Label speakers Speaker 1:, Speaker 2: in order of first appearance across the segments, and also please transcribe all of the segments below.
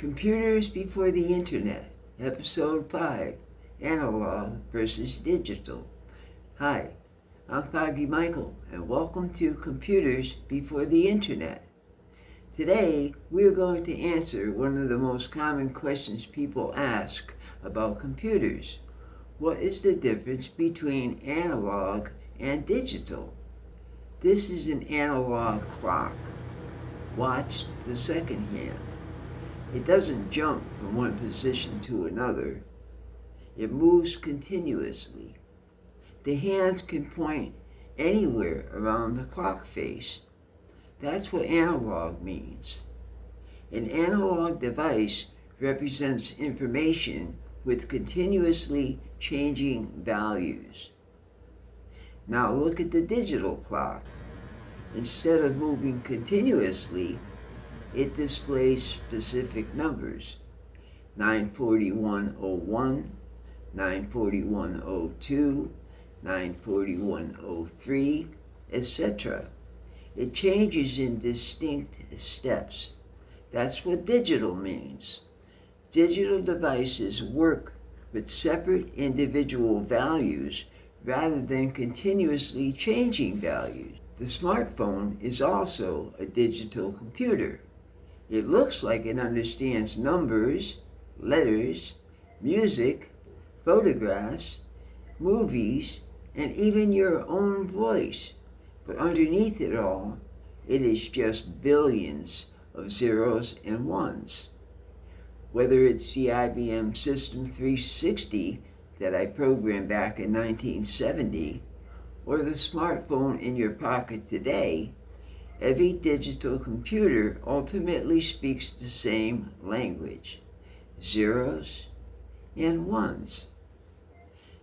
Speaker 1: Computers Before the Internet, Episode 5, Analog versus Digital. Hi, I'm Foggy Michael, and welcome to Computers Before the Internet. Today, we are going to answer one of the most common questions people ask about computers. What is the difference between analog and digital? This is an analog clock. Watch the second hand. It doesn't jump from one position to another. It moves continuously. The hands can point anywhere around the clock face. That's what analog means. An analog device represents information with continuously changing values. Now look at the digital clock. Instead of moving continuously, it displays specific numbers: 94101, 94102, 94103, etc. It changes in distinct steps. That's what digital means. Digital devices work with separate individual values rather than continuously changing values. The smartphone is also a digital computer. It looks like it understands numbers, letters, music, photographs, movies, and even your own voice. But underneath it all, it is just billions of zeros and ones. Whether it's the IBM System 360 that I programmed back in 1970, or the smartphone in your pocket today, every digital computer ultimately speaks the same language: zeros and ones.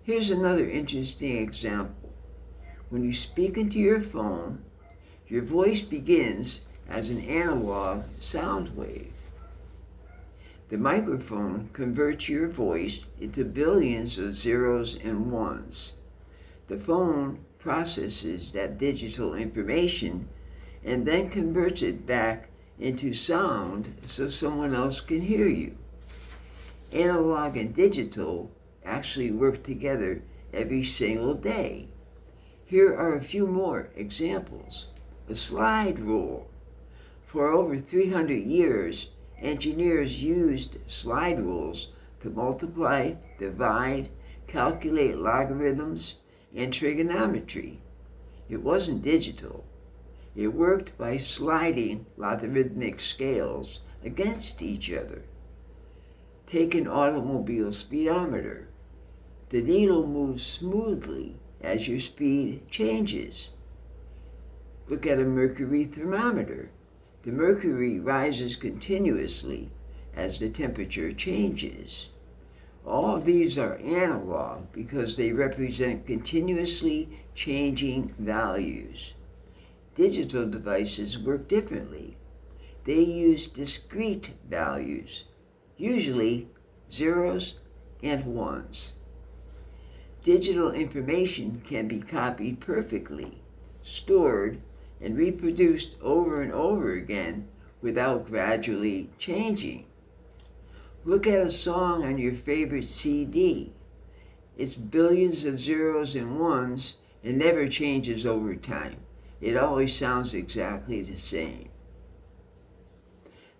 Speaker 1: Here's another interesting example. When you speak into your phone, your voice begins as an analog sound wave. The microphone converts your voice into billions of zeros and ones. The phone processes that digital information and then converts it back into sound so someone else can hear you. Analog and digital actually work together every single day. Here are a few more examples. A slide rule. For over 300 years, engineers used slide rules to multiply, divide, calculate logarithms, and trigonometry. It wasn't digital. It worked by sliding logarithmic scales against each other. Take an automobile speedometer. The needle moves smoothly as your speed changes. Look at a mercury thermometer. The mercury rises continuously as the temperature changes. All of these are analog because they represent continuously changing values. Digital devices work differently. They use discrete values, usually zeros and ones. Digital information can be copied perfectly, stored, and reproduced over and over again without gradually changing. Look at a song on your favorite CD. It's billions of zeros and ones and never changes over time. It always sounds exactly the same.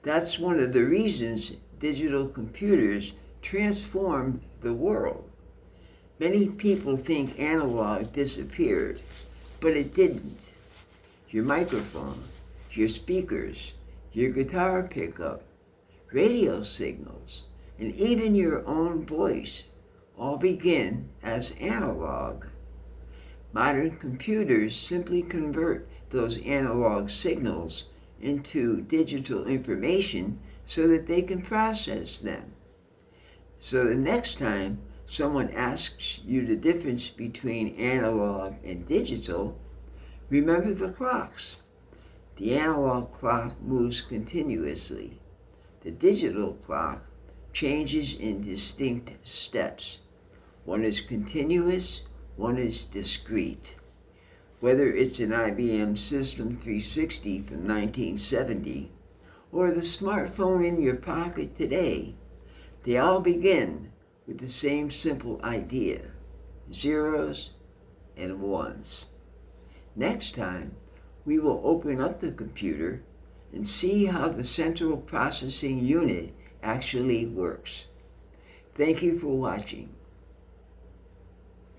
Speaker 1: That's one of the reasons digital computers transformed the world. Many people think analog disappeared, but it didn't. Your microphone, your speakers, your guitar pickup, radio signals, and even your own voice all begin as analog. Modern computers simply convert those analog signals into digital information so that they can process them. So the next time someone asks you the difference between analog and digital, remember the clocks. The analog clock moves continuously. The digital clock changes in distinct steps. One is continuous, one is discrete. Whether it's an IBM System 360 from 1970 or the smartphone in your pocket today, they all begin with the same simple idea: zeros and ones. Next time, we will open up the computer and see how the central processing unit actually works. Thank you for watching.